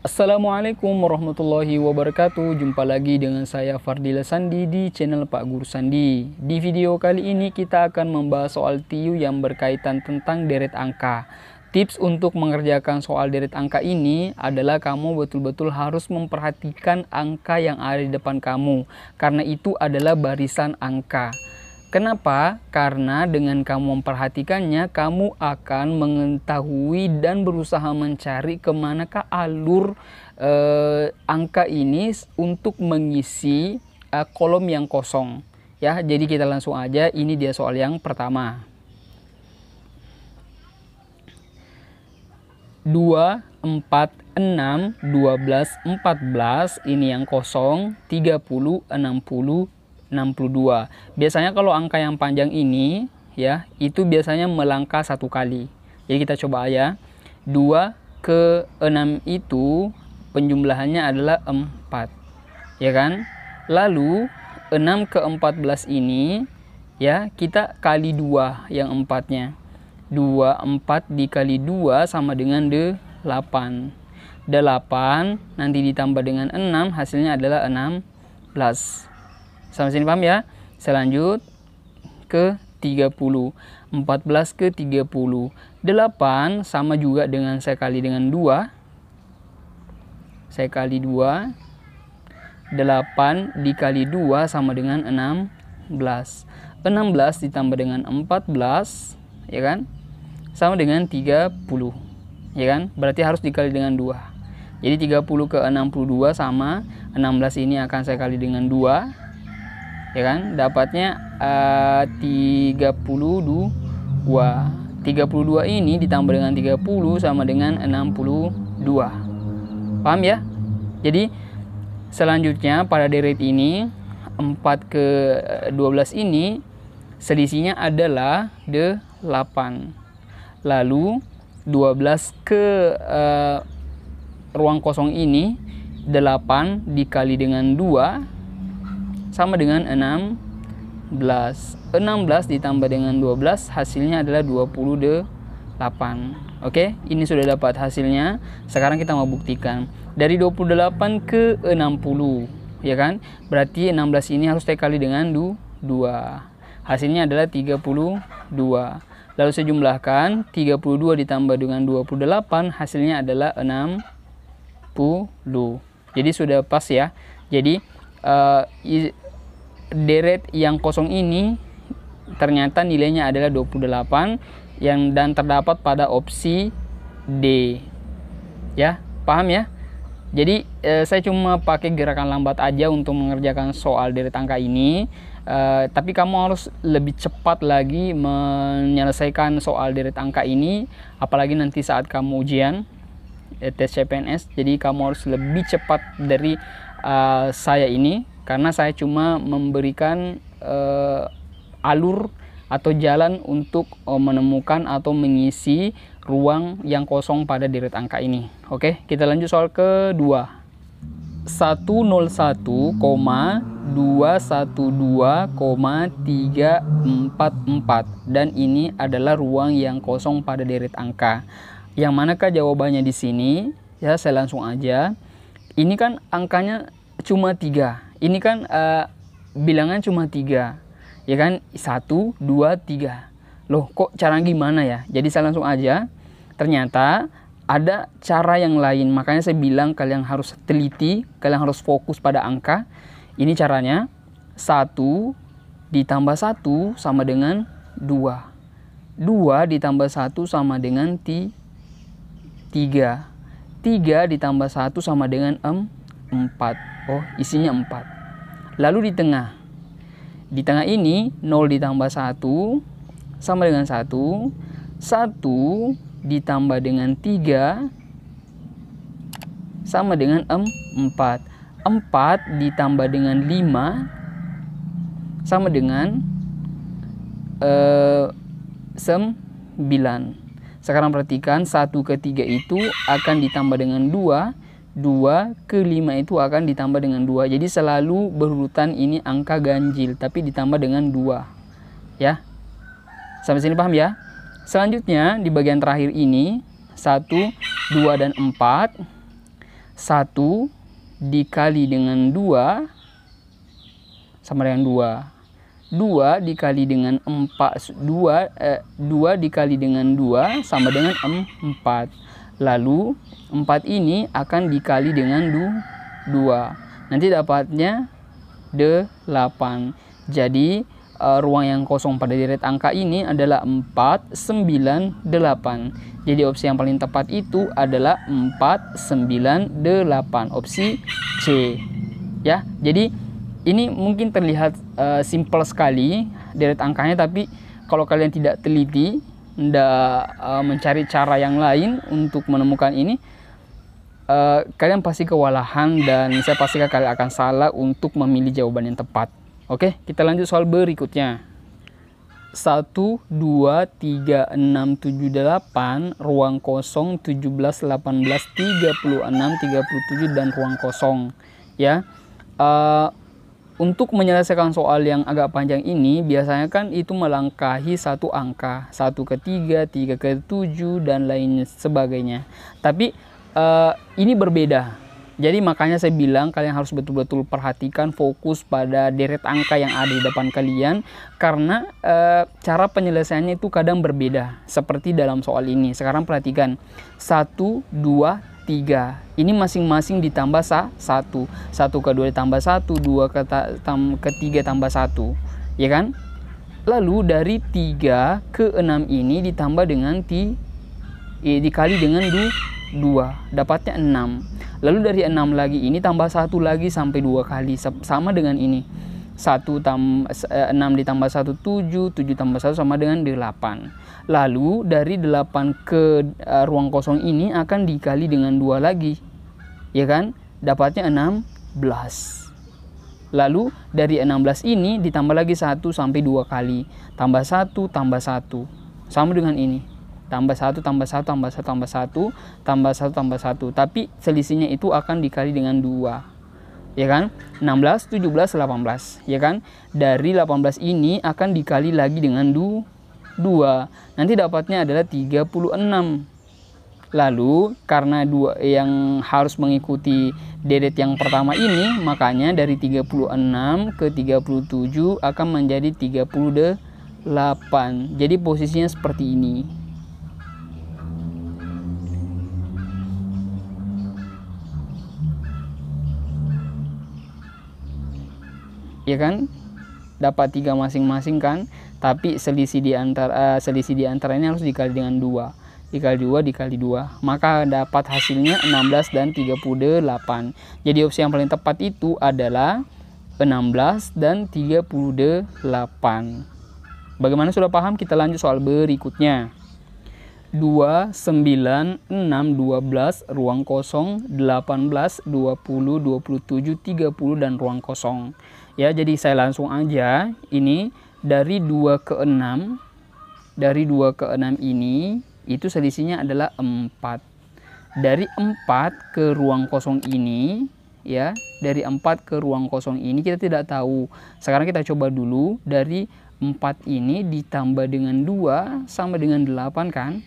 Assalamualaikum warahmatullahi wabarakatuh. Jumpa lagi dengan saya Fardila Sandi di channel Pak Guru Sandi. Di video kali ini kita akan membahas soal TIU yang berkaitan tentang deret angka. Tips untuk mengerjakan soal deret angka ini adalah kamu betul-betul harus memperhatikan angka yang ada di depan kamu, karena itu adalah barisan angka. Kenapa? Karena dengan kamu memperhatikannya, kamu akan mengetahui dan berusaha mencari kemanakah alur angka ini untuk mengisi kolom yang kosong. Ya, jadi kita langsung aja. Ini dia soal yang pertama. 2, 4, 6, 12, 14. Ini yang kosong. 30, 60, 62. Biasanya kalau angka yang panjang ini ya, itu biasanya melangkah satu kali. Jadi kita coba ya. 2 ke 6 itu penjumlahannya adalah 4. Ya kan? Lalu 6 ke 14 ini ya, kita kali 2 yang 4-nya. 4 dikali 2 sama dengan 8. 8 nanti ditambah dengan 6 hasilnya adalah 16. Sampai sini paham ya? Selanjut ke 30. 14 ke 30. 8 sama juga dengan saya kali dengan 2. Saya kali 2. 8 dikali 2 sama dengan 16. 16 ditambah dengan 14, ya kan? Sama dengan 30. Ya kan? Berarti harus dikali dengan 2. Jadi 30 ke 62 sama 16 ini akan saya kali dengan 2. Ya kan, dapatnya 32. 32 ini ditambah dengan 30 sama dengan 62. Paham ya? Jadi selanjutnya pada deret ini 4 ke 12 ini selisihnya adalah 8. Lalu 12 ke ruang kosong ini 8 dikali dengan 2 sama dengan 16. 16 ditambah dengan 12 hasilnya adalah 28. Oke, ini sudah dapat hasilnya. Sekarang kita mau buktikan. Dari 28 ke 60, ya kan? Berarti 16 ini harus dikali dengan 2. Hasilnya adalah 32. Lalu saya jumlahkan 32 ditambah dengan 28 hasilnya adalah 60. Jadi sudah pas ya. Jadi deret yang kosong ini ternyata nilainya adalah 28 dan terdapat pada opsi D. Ya, paham ya? Jadi saya cuma pakai gerakan lambat aja untuk mengerjakan soal deret angka ini. Tapi kamu harus lebih cepat lagi menyelesaikan soal deret angka ini, apalagi nanti saat kamu ujian tes CPNS. Jadi kamu harus lebih cepat dari saya ini, karena saya cuma memberikan alur atau jalan untuk menemukan atau mengisi ruang yang kosong pada deret angka ini. Oke, kita lanjut soal kedua. 101,212,344 dan ini adalah ruang yang kosong pada deret angka. Yang manakah jawabannya di sini? Ya, saya langsung aja. Ini kan angkanya cuma 3. Ini kan bilangan cuma 3. Ya kan? 1, 2, 3. Loh, kok cara gimana ya? Jadi saya langsung aja. Ternyata ada cara yang lain. Makanya saya bilang kalian harus teliti, kalian harus fokus pada angka. Ini caranya. 1 ditambah 1 sama dengan 2. 2 ditambah 1 sama dengan 3. 3 ditambah 1 sama dengan 4. Oh, isinya 4. Lalu di tengah. Di tengah ini 0 ditambah 1 sama dengan 1. 1 ditambah dengan 3 sama dengan 4. 4 ditambah dengan 5 sama dengan 9. Sekarang perhatikan 1 ke 3 itu akan ditambah dengan 2. 2 ke 5 itu akan ditambah dengan 2. Jadi selalu berurutan ini angka ganjil tapi ditambah dengan 2. Ya. Sampai sini paham ya? Selanjutnya di bagian terakhir ini 1, 2 dan 4 1 dikali dengan 2 sama dengan 2. 2 dikali dengan 4, 2 dikali dengan 2 sama dengan 4. Lalu 4 ini akan dikali dengan 2. Nanti dapatnya 8. Jadi ruang yang kosong pada deret angka ini adalah 4, 9, 8. Jadi opsi yang paling tepat itu adalah 4, 9, 8. Opsi C. Ya, jadi ini mungkin terlihat simpel sekali deret angkanya, tapi kalau kalian tidak teliti, tidak mencari cara yang lain untuk menemukan ini, kalian pasti kewalahan dan saya pastikan kalian akan salah untuk memilih jawaban yang tepat. Oke, kita lanjut soal berikutnya. 1, 2, 3, 6, 7, 8, ruang kosong 17, 18, 36, 37, dan ruang kosong. Ya, untuk menyelesaikan soal yang agak panjang ini, biasanya kan itu melangkahi satu angka, 1 ke 3, 3 ke 7, dan lain sebagainya. Tapi ini berbeda. Jadi makanya saya bilang kalian harus betul-betul perhatikan, fokus pada deret angka yang ada di depan kalian, karena cara penyelesaiannya itu kadang berbeda seperti dalam soal ini. Sekarang perhatikan 1, 2, 3. Ini masing-masing ditambah 1. 1 ke 2 ditambah 1, 2 ke 3 tambah 1. Ya kan? Lalu dari 3 ke 6 ini ditambah dengan dikali dengan 2. Dapatnya 6. Lalu dari 6 lagi ini tambah 1 lagi sampai 2 kali, sama dengan ini. 6 ditambah 1, 7, 7 tambah 1 sama dengan 8. Lalu dari 8 ke ruang kosong ini akan dikali dengan 2 lagi. Ya kan? Dapatnya 16. Lalu dari 16 ini ditambah lagi 1 sampai 2 kali. Tambah 1, tambah 1. Sama dengan ini. Tambah 1, tambah 1, tambah 1, tambah 1, tambah 1, tambah 1. Tapi selisihnya itu akan dikali dengan 2. Ya kan? 16, 17, 18. Ya kan? Dari 18 ini akan dikali lagi dengan 2. Nanti dapatnya adalah 36. Lalu karena 2 yang harus mengikuti deret yang pertama ini, makanya dari 36 ke 37 akan menjadi 38. Jadi posisinya seperti ini. Ya kan, dapat 3 masing-masing kan, tapi selisih di antara ini harus dikali dengan 2, dikali 2, dikali 2, maka dapat hasilnya 16 dan 38. Jadi opsi yang paling tepat itu adalah 16 dan 38. Bagaimana, sudah paham? Kita lanjut soal berikutnya. 2, 9, 6, 12, ruang kosong 18, 20, 27, 30, dan ruang kosong. Ya, jadi saya langsung aja. Ini dari 2 ke 6. Dari 2 ke 6 ini itu selisihnya adalah 4. Dari 4 ke ruang kosong ini, ya, dari 4 ke ruang kosong ini kita tidak tahu. Sekarang kita coba dulu. Dari 4 ini ditambah dengan 2 sama dengan 8 kan?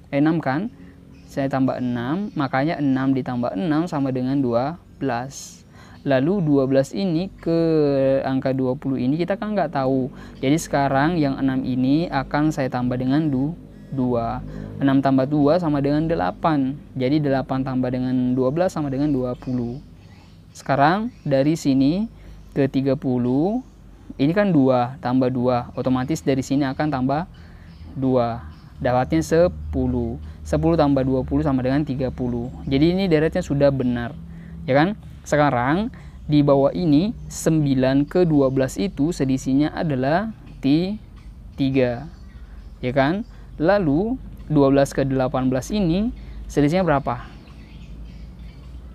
6 kan? Saya tambah 6, makanya 6 ditambah 6 sama dengan 12. Lalu 12 ini ke angka 20 ini kita kan nggak tahu. Jadi sekarang yang 6 ini akan saya tambah dengan 2. 6 tambah 2 sama dengan 8. Jadi 8 tambah dengan 12 sama dengan 20. Sekarang dari sini ke 30, ini kan 2 tambah 2. Otomatis dari sini akan tambah 2. Dapatnya 10. 10 tambah 20 sama dengan 30. Jadi ini deretnya sudah benar. Ya kan? Sekarang di bawah ini 9 ke 12 itu selisihnya adalah 3. Ya kan? Lalu 12 ke 18 ini selisihnya berapa?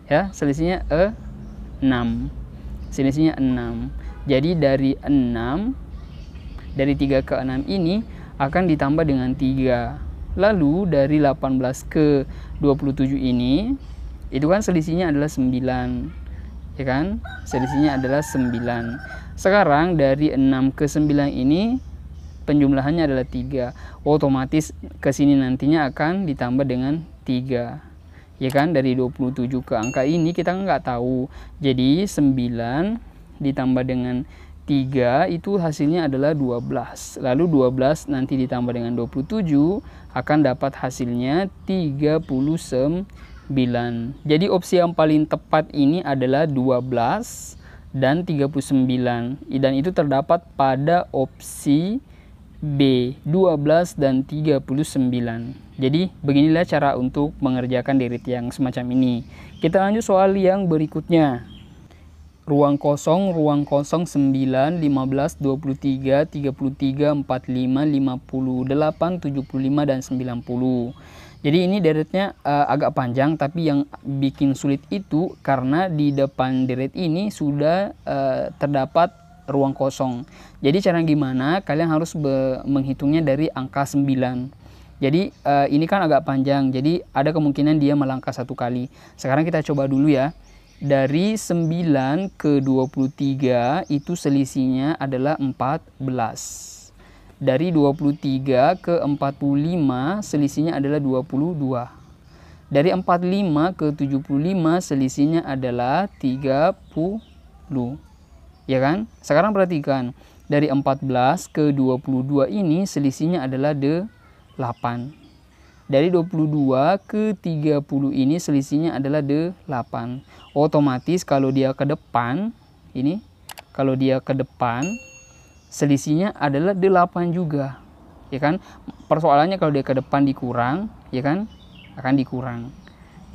Ya, selisihnya 6. Selisihnya 6. Jadi dari 6, dari 3 ke 6 ini akan ditambah dengan 3. Lalu dari 18 ke 27 ini, itu kan selisihnya adalah 9. Ya kan? Selisihnya adalah 9. Sekarang dari 6 ke 9 ini penjumlahannya adalah 3. Otomatis ke sini nantinya akan ditambah dengan 3. Ya kan, dari 27 ke angka ini kita nggak tahu. Jadi 9 ditambah dengan 3 itu hasilnya adalah 12. Lalu 12 nanti ditambah dengan 27 akan dapat hasilnya 39. Jadi opsi yang paling tepat ini adalah 12 dan 39. Dan itu terdapat pada opsi B, 12 dan 39. Jadi beginilah cara untuk mengerjakan deret yang semacam ini. Kita lanjut soal yang berikutnya. Ruang kosong 9, 15, 23, 33, 45, 58, 75, dan 90. Jadi ini deretnya agak panjang, tapi yang bikin sulit itu karena di depan deret ini sudah terdapat ruang kosong. Jadi cara gimana? Kalian harus menghitungnya dari angka 9. Jadi ini kan agak panjang, jadi ada kemungkinan dia melangkah satu kali. Sekarang kita coba dulu ya. Dari 9 ke 23 itu selisihnya adalah 14. Dari 23 ke 45 selisihnya adalah 22. Dari 45 ke 75 selisihnya adalah 30. Ya kan? Sekarang perhatikan, dari 14 ke 22 ini selisihnya adalah 8. Dari 22 ke 30 ini selisihnya adalah 8. Otomatis kalau dia ke depan, ini kalau dia ke depan selisihnya adalah 8 juga. Ya kan? Persoalannya kalau dia ke depan dikurang, ya kan? Akan dikurang.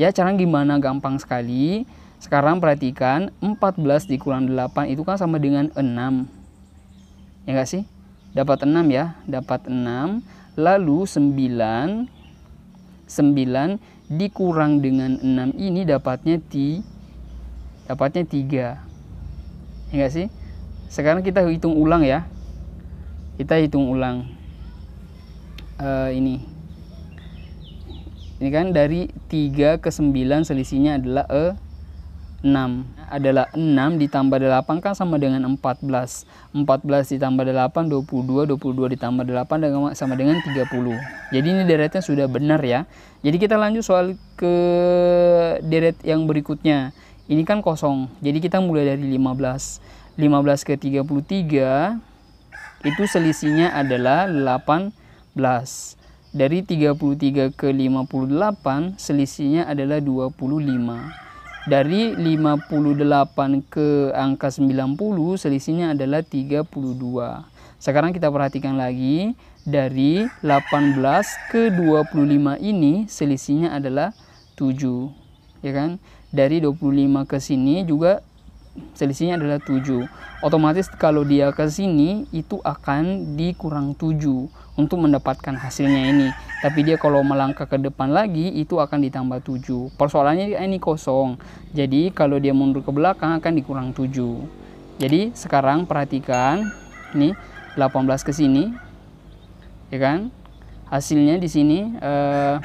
Ya, cara gimana? Gampang sekali. Sekarang perhatikan, 14 dikurang 8 itu kan sama dengan 6. Ya enggak sih? Dapat 6 ya, dapat 6. Lalu 9 dikurang dengan 6 ini dapatnya 3. Ya enggak sih? Sekarang kita hitung ulang ya. Kita hitung ulang. Ini kan dari 3 ke 9 selisihnya adalah 6. Adalah 6 ditambah 8 kan sama dengan 14. 14 ditambah 8 22, 22 ditambah 8 sama dengan 30. Jadi ini deretnya sudah benar ya. Jadi kita lanjut soal ke deret yang berikutnya. Ini kan kosong. Jadi kita mulai dari 15. 15 ke 33 itu selisihnya adalah 18. Dari 33 ke 58 selisihnya adalah 25. Dari 58 ke angka 90 selisihnya adalah 32. Sekarang kita perhatikan lagi, dari 18 ke 25 ini selisihnya adalah 7. Ya kan? Dari 25 ke sini juga selisihnya adalah 7. Otomatis kalau dia ke sini itu akan dikurang 7 untuk mendapatkan hasilnya ini. Tapi dia kalau melangkah ke depan lagi itu akan ditambah 7. Persoalannya ini kosong. Jadi kalau dia mundur ke belakang akan dikurang 7. Jadi sekarang perhatikan, ini 18 ke sini. Ya kan? Hasilnya di sini 11.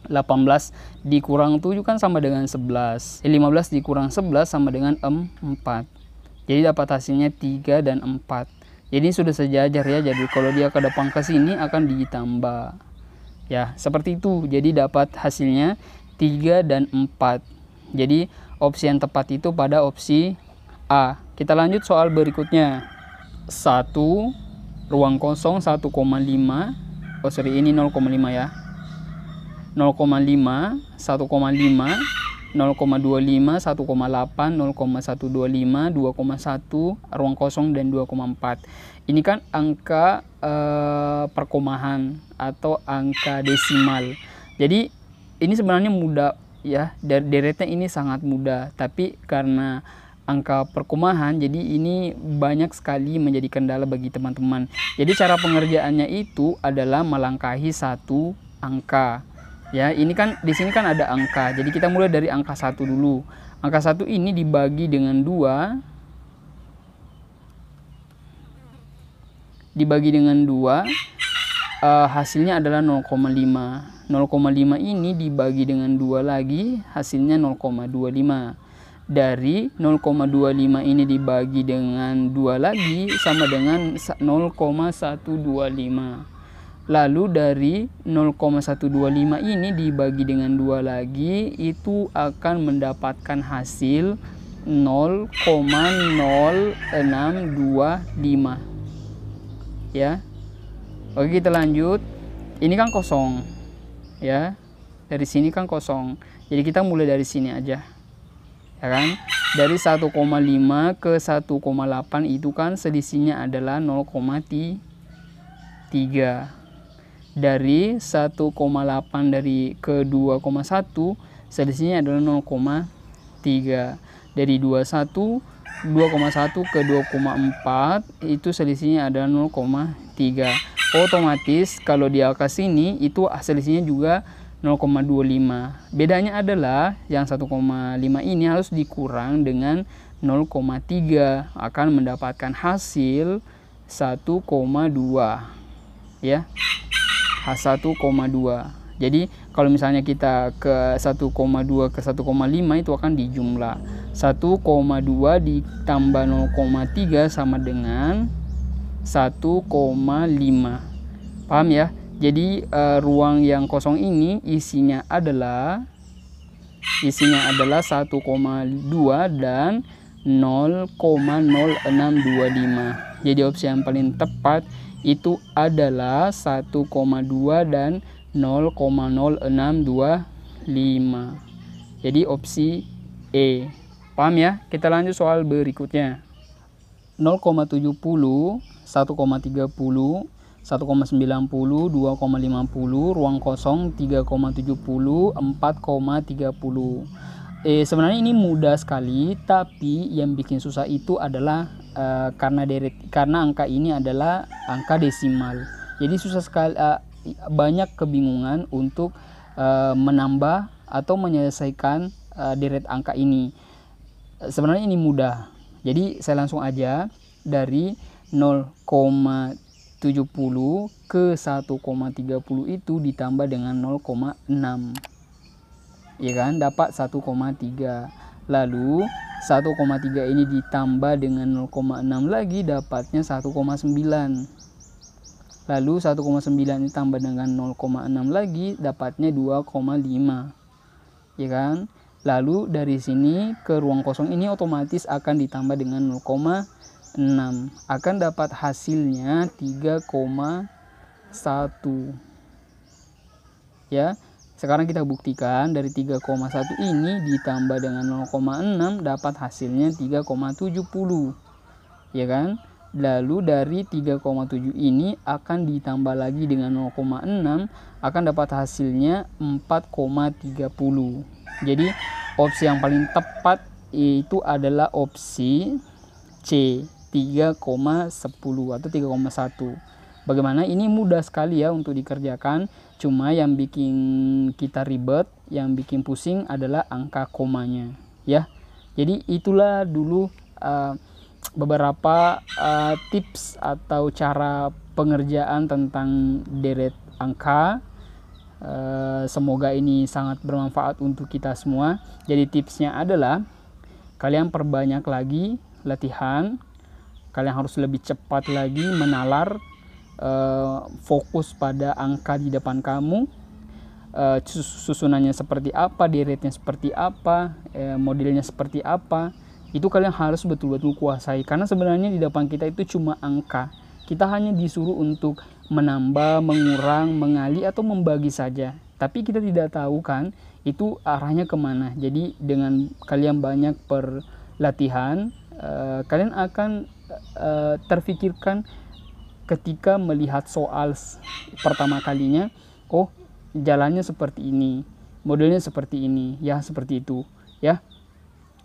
18 dikurang 7 kan sama dengan 11. 15 dikurang 11 sama dengan 4. Jadi dapat hasilnya 3 dan 4. Jadi sudah sejajar ya. Jadi kalau dia ke depan ke sini akan ditambah. Ya, seperti itu. Jadi dapat hasilnya 3 dan 4. Jadi opsi yang tepat itu pada opsi A. Kita lanjut soal berikutnya. 1 ruang kosong 1,5. Oh sorry, ini 0,5 ya. 0,5, 1,5, 0,25, 1,8, 0,125, 2,1, ruang kosong, dan 2,4. Ini kan angka perkomahan atau angka desimal. Jadi ini sebenarnya mudah ya, deretnya ini sangat mudah. Tapi karena angka perkomahan, jadi ini banyak sekali menjadi kendala bagi teman-teman. Jadi cara pengerjaannya itu adalah melangkahi satu angka. Ya, ini kan di sini kan ada angka. Jadi kita mulai dari angka 1 dulu. Angka 1 ini dibagi dengan 2. Dibagi dengan 2, hasilnya adalah 0,5. 0,5 ini dibagi dengan 2 lagi, hasilnya 0,25. Dari 0,25 ini dibagi dengan 2 lagi sama dengan 0,125. Lalu dari 0,125 ini dibagi dengan 2 lagi, itu akan mendapatkan hasil 0,0625 ya. Oke, kita lanjut. Ini kan kosong ya, dari sini kan kosong, jadi kita mulai dari sini aja ya kan. Dari 1,5 ke 1,8 itu kan selisihnya adalah 0,3. Dari 1,8 dari ke 2,1 selisihnya adalah 0,3. Dari 2,1 ke 2,4 itu selisihnya adalah 0,3. Otomatis kalau di angka sini itu selisihnya juga 0,25. Bedanya adalah yang 1,5 ini harus dikurang dengan 0,3, akan mendapatkan hasil 1,2 ya. 1,2. Jadi kalau misalnya kita ke 1,2 ke 1,5 itu akan dijumlah. 1,2 ditambah 0,3 sama dengan 1,5. Paham ya? Jadi ruang yang kosong ini isinya adalah 1,2 dan 0,0625. Jadi opsi yang paling tepat itu adalah 1,2 dan 0,0625. Jadi opsi E. Paham ya? Kita lanjut soal berikutnya. 0,70, 1,30, 1,90, 2,50, ruang kosong 3,70, 4,30. Sebenarnya ini mudah sekali, tapi yang bikin susah itu adalah karena angka ini adalah angka desimal. Jadi susah sekali, banyak kebingungan untuk menambah atau menyelesaikan deret angka ini. Sebenarnya ini mudah. Jadi saya langsung aja dari 0,70 ke 1,30 itu ditambah dengan 0,6 ya kan, dapat 1,3. Lalu 1,3 ini ditambah dengan 0,6 lagi, dapatnya 1,9. Lalu 1,9 ditambah dengan 0,6 lagi, dapatnya 2,5 ya kan. Lalu dari sini ke ruang kosong ini otomatis akan ditambah dengan 0,6, akan dapat hasilnya 3,1 ya. Sekarang kita buktikan dari 3,1 ini ditambah dengan 0,6 dapat hasilnya 3,70 ya kan. Lalu dari 3,7 ini akan ditambah lagi dengan 0,6, akan dapat hasilnya 4,30. Jadi opsi yang paling tepat itu adalah opsi C, 3,10 atau 3,1. Bagaimana? Ini mudah sekali ya untuk dikerjakan. Cuma yang bikin kita ribet, yang bikin pusing adalah angka komanya ya. Jadi itulah dulu beberapa tips atau cara pengerjaan tentang deret angka. Semoga ini sangat bermanfaat untuk kita semua. Jadi tipsnya adalah kalian perbanyak lagi latihan, kalian harus lebih cepat lagi menalar, fokus pada angka di depan kamu, susunannya seperti apa, deretnya seperti apa, modelnya seperti apa, itu kalian harus betul-betul kuasai. Karena sebenarnya di depan kita itu cuma angka, kita hanya disuruh untuk menambah, mengurang, mengali atau membagi saja, tapi kita tidak tahu kan itu arahnya kemana. Jadi dengan kalian banyak perlatihan, kalian akan terfikirkan ketika melihat soal pertama kalinya, oh jalannya seperti ini, modelnya seperti ini ya, seperti itu ya.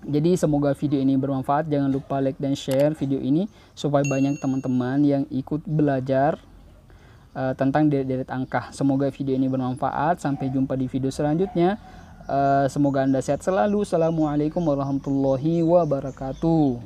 Jadi semoga video ini bermanfaat. Jangan lupa like dan share video ini supaya banyak teman-teman yang ikut belajar tentang deret angka. Semoga video ini bermanfaat. Sampai jumpa di video selanjutnya. Semoga Anda sehat selalu. Assalamualaikum warahmatullahi wabarakatuh.